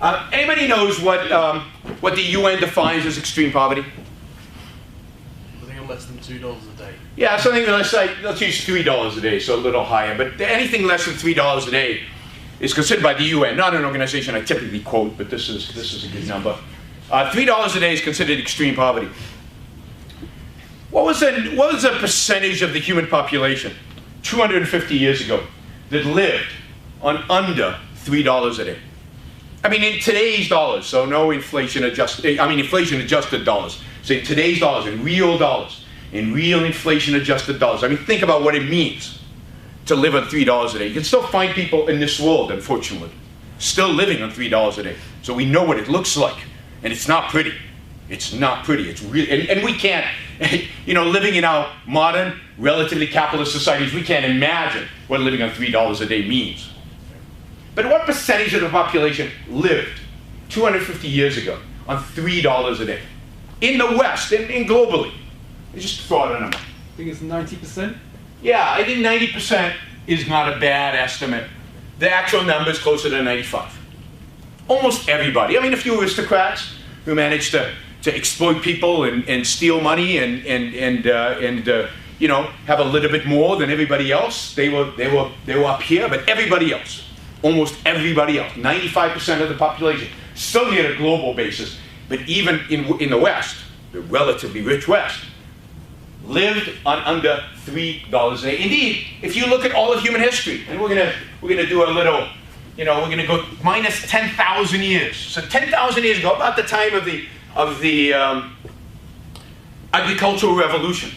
Anybody knows what the UN defines as extreme poverty? Living on less than $2 a day. Yeah, something let's use $3 a day, so a little higher. But anything less than $3 a day is considered by the UN, not an organization I typically quote, but this is a good number. $3 a day is considered extreme poverty. What was the percentage of the human population 250 years ago that lived on under $3 a day? I mean, in today's dollars, so no inflation adjusted, inflation adjusted dollars. So in today's dollars, in real inflation adjusted dollars. I mean, think about what it means to live on $3 a day. You can still find people in this world, unfortunately, still living on $3 a day. So we know what it looks like, and it's not pretty. It's not pretty. It's really, and we can't, living in our modern, relatively capitalist societies, we can't imagine what living on $3 a day means. But what percentage of the population lived 250 years ago on $3 a day? In the West, and globally. Just throw out a number. I think it's 90%. Yeah, I think 90% is not a bad estimate. The actual number is closer to 95. Almost everybody. I mean, a few aristocrats who managed to exploit people and steal money and have a little bit more than everybody else. They were up here, but everybody else, almost everybody else, 95% of the population, certainly at a global basis, but even in the West, the relatively rich West, lived on under $3 a day. Indeed, if you look at all of human history, and we're gonna do a little, we're gonna go minus 10,000 years. So 10,000 years ago, about the time of the agricultural revolution.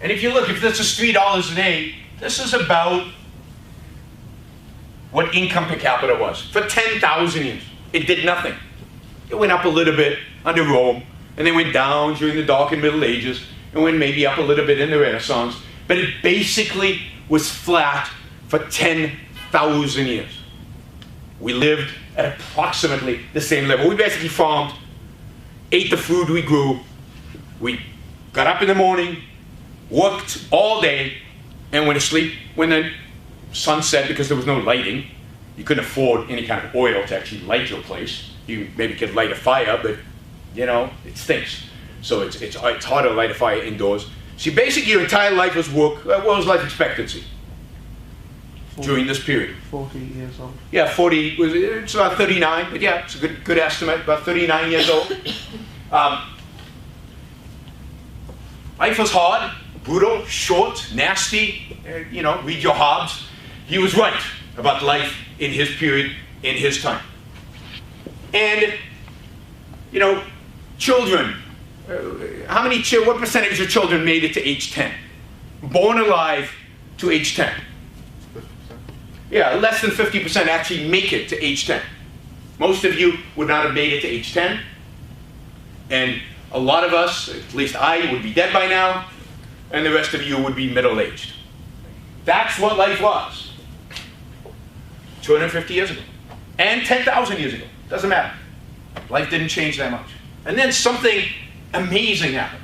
And if you look, if this is $3 a day, this is about what income per capita was for 10,000 years. It did nothing. It went up a little bit under Rome, and then went down during the Dark and Middle Ages, and went maybe up a little bit in the Renaissance, but it basically was flat for 10,000 years. We lived at approximately the same level. We basically farmed, ate the food we grew, we got up in the morning, worked all day, and went to sleep when the sun set, because there was no lighting. You couldn't afford any kind of oil to actually light your place. You maybe could light a fire, but it stinks. So it's hard to light a fire indoors. So basically your entire life was work. What was life expectancy 40, during this period? 40 years old. Yeah, 40, it's about 39, but yeah, it's a good estimate, about 39 years old. Life was hard, brutal, short, nasty, read your Hobbes. He was right about life in his period, in his time. And, children, what percentage of children made it to age 10? Born alive to age 10. 50%. Yeah, less than 50% actually make it to age 10. Most of you would not have made it to age 10. And a lot of us, at least I, would be dead by now, and the rest of you would be middle-aged. That's what life was 250 years ago. And 10,000 years ago. Doesn't matter. Life didn't change that much. And then something amazing happened.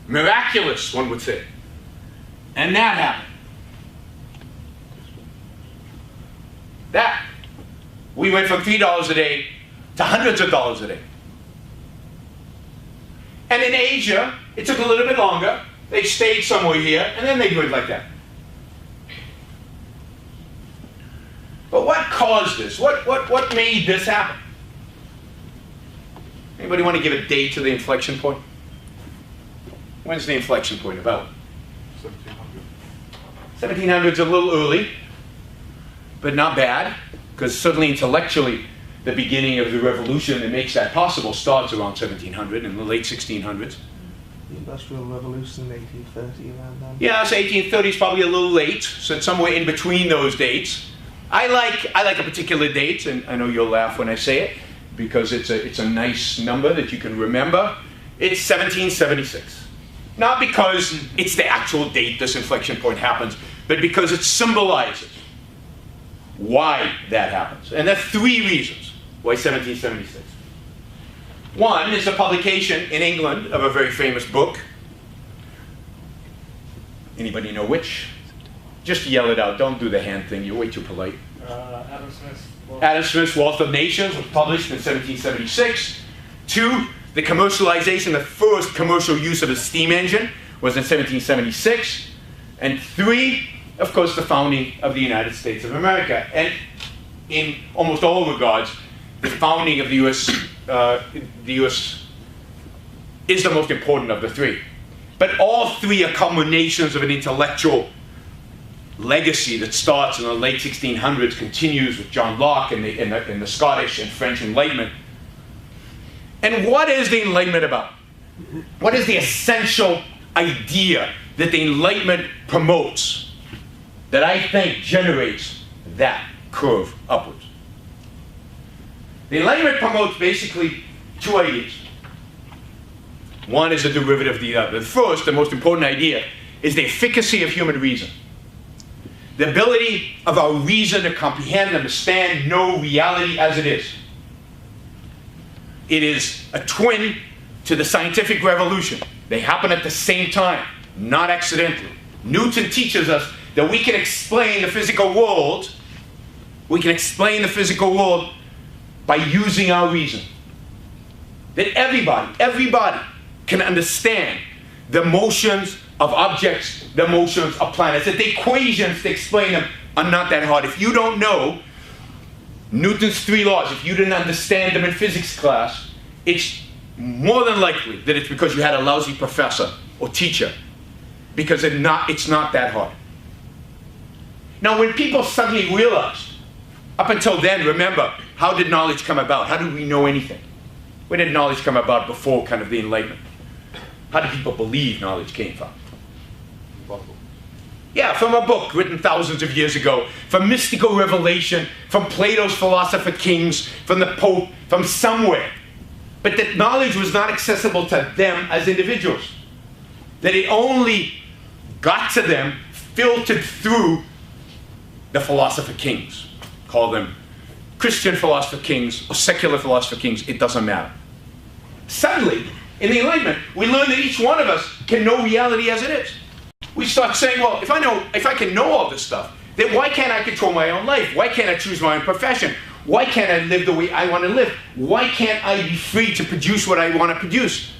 Miraculous, one would say. And that happened. We went from $3 a day to hundreds of dollars a day. And in Asia, it took a little bit longer. They stayed somewhere here, and then they grew it like that. But what caused this? What made this happen? Anybody want to give a date to the inflection point? When's the inflection point about? 1700. 1700's a little early, but not bad, because certainly intellectually, the beginning of the revolution that makes that possible starts around 1700, in the late 1600s. The Industrial Revolution, 1830, around then. Yeah, so 1830 is probably a little late, so it's somewhere in between those dates. I like a particular date, and I know you'll laugh when I say it, because it's a nice number that you can remember. It's 1776. Not because it's the actual date this inflection point happens, but because it symbolizes why that happens. And there are three reasons why 1776. One is the publication in England of a very famous book. Anybody know which? Just yell it out. Don't do the hand thing. You're way too polite. Adam Smith. Adam Smith's Wealth of Nations was published in 1776. 2, the commercialization, the first commercial use of a steam engine was in 1776. And 3, of course, the founding of the United States of America. And in almost all regards, the founding of the U.S. Is the most important of the 3. But all 3 are culminations of an intellectual legacy that starts in the late 1600s, continues with John Locke and the Scottish and French Enlightenment. And what is the Enlightenment about? What is the essential idea that the Enlightenment promotes that I think generates that curve upwards? The Enlightenment promotes basically 2 ideas. One is a derivative of the other. The first, the most important idea, is the efficacy of human reason. The ability of our reason to comprehend, understand, know reality as it is. It is a twin to the scientific revolution. They happen at the same time, not accidentally. Newton teaches us that we can explain the physical world. We can explain the physical world by using our reason. That everybody can understand the motions of objects, the motions of planets. That the equations to explain them are not that hard. If you don't know Newton's 3 laws, if you didn't understand them in physics class, it's more than likely that it's because you had a lousy professor or teacher, because it's not that hard. Now, when people suddenly realized, up until then, remember, how did knowledge come about? How did we know anything? Where did knowledge come about before kind of the Enlightenment? How did people believe knowledge came from? Yeah, from a book written thousands of years ago, from mystical revelation, from Plato's philosopher kings, from the Pope, from somewhere. But that knowledge was not accessible to them as individuals. That it only got to them, filtered through the philosopher kings. Call them Christian philosopher kings or secular philosopher kings, it doesn't matter. Suddenly, in the Enlightenment, we learn that each one of us can know reality as it is. We start saying, well, if I can know all this stuff, then why can't I control my own life? Why can't I choose my own profession? Why can't I live the way I want to live? Why can't I be free to produce what I want to produce?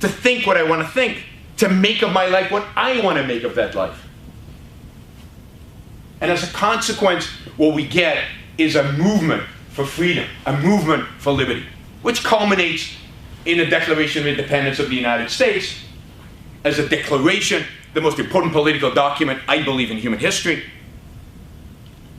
To think what I want to think? To make of my life what I want to make of that life? And as a consequence, what we get is a movement for freedom, a movement for liberty, which culminates in the Declaration of Independence of the United States as a declaration, the most important political document, I believe, in human history.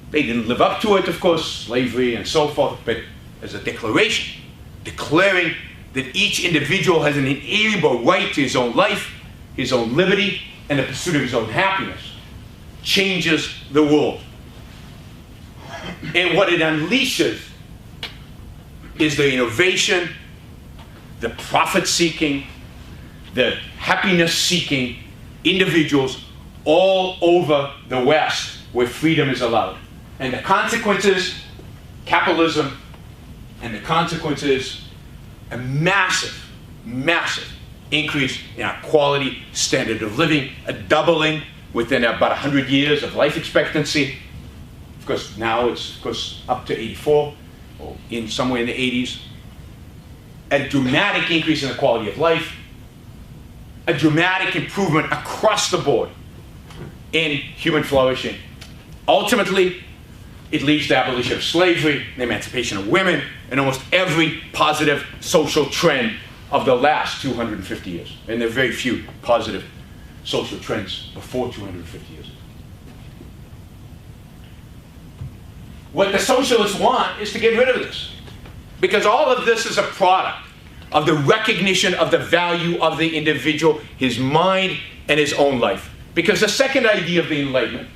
They didn't live up to it, of course, slavery and so forth, but as a declaration, declaring that each individual has an inalienable right to his own life, his own liberty, and the pursuit of his own happiness, changes the world. And what it unleashes is the innovation, the profit-seeking, the happiness-seeking individuals all over the West where freedom is allowed. And the consequences, capitalism, and the consequences, a massive, massive increase in our quality, standard of living, a doubling within about 100 years of life expectancy. Of course, now it's of course up to 84, or in somewhere in the 80s. A dramatic increase in the quality of life, a dramatic improvement across the board in human flourishing. Ultimately, it leads to the abolition of slavery, the emancipation of women, and almost every positive social trend of the last 250 years. And there are very few positive social trends before 250 years. What the socialists want is to get rid of this. Because all of this is a product of the recognition of the value of the individual, his mind, and his own life. Because the second idea of the Enlightenment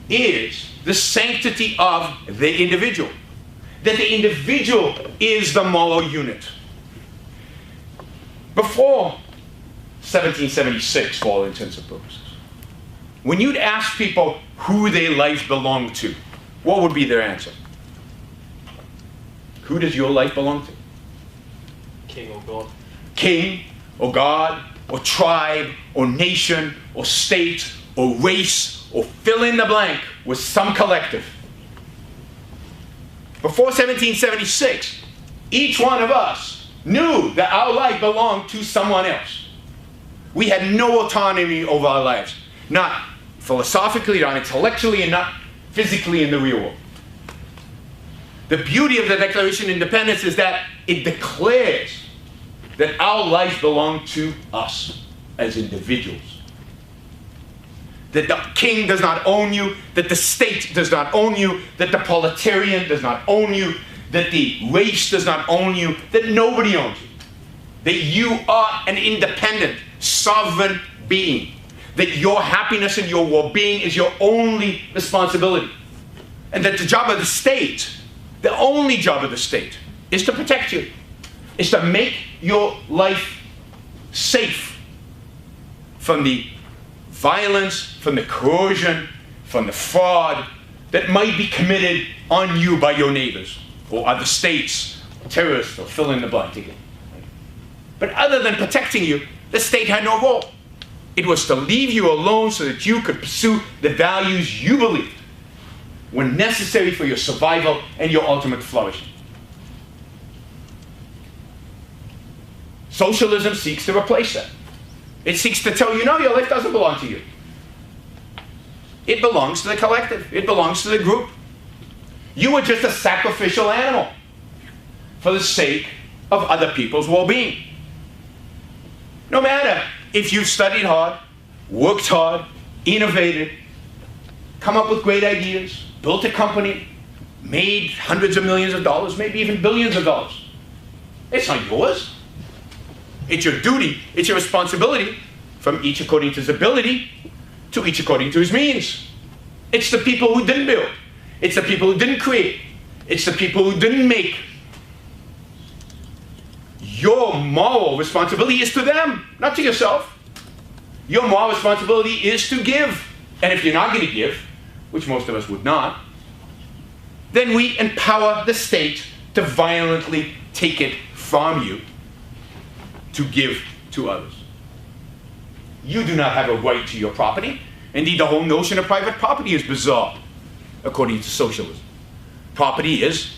is the sanctity of the individual. That the individual is the moral unit. Before 1776, for all intents and purposes, when you'd ask people who their life belonged to, what would be their answer? Who does your life belong to? King or God. King or God or tribe or nation or state or race or fill in the blank with some collective. Before 1776, each one of us knew that our life belonged to someone else. We had no autonomy over our lives. Not philosophically, not intellectually, and not physically in the real world. The beauty of the Declaration of Independence is that it declares that our lives belong to us as individuals. That the king does not own you, that the state does not own you, that the proletariat does not own you, that the race does not own you, that nobody owns you. That you are an independent, sovereign being. That your happiness and your well-being is your only responsibility. And that the job of the state, the only job of the state, is to protect you, is to make your life safe from the violence, from the coercion, from the fraud that might be committed on you by your neighbors or other states, terrorists, or fill in the blank again. But other than protecting you, the state had no role. It was to leave you alone so that you could pursue the values you believed were necessary for your survival and your ultimate flourishing. Socialism seeks to replace that. It seeks to tell you, no, your life doesn't belong to you. It belongs to the collective. It belongs to the group. You are just a sacrificial animal for the sake of other people's well-being. No matter if you studied hard, worked hard, innovated, come up with great ideas, built a company, made hundreds of millions of dollars, maybe even billions of dollars. It's not yours. It's your duty, it's your responsibility, from each according to his ability, to each according to his means. It's the people who didn't build. It's the people who didn't create. It's the people who didn't make. Your moral responsibility is to them, not to yourself. Your moral responsibility is to give. And if you're not going to give, which most of us would not, then we empower the state to violently take it from you to give to others. You do not have a right to your property. Indeed, the whole notion of private property is bizarre, according to socialism. Property is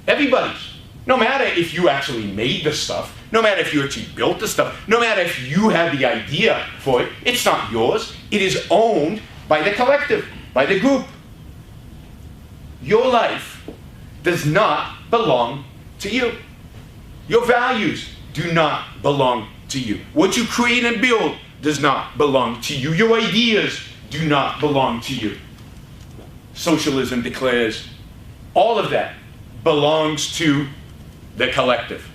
everybody's. No matter if you actually made the stuff, no matter if you actually built the stuff, no matter if you had the idea for it, it's not yours. It is owned by the collective, by the group. Your life does not belong to you. Your values do not belong to you. What you create and build does not belong to you. Your ideas do not belong to you. Socialism declares all of that belongs to the collective.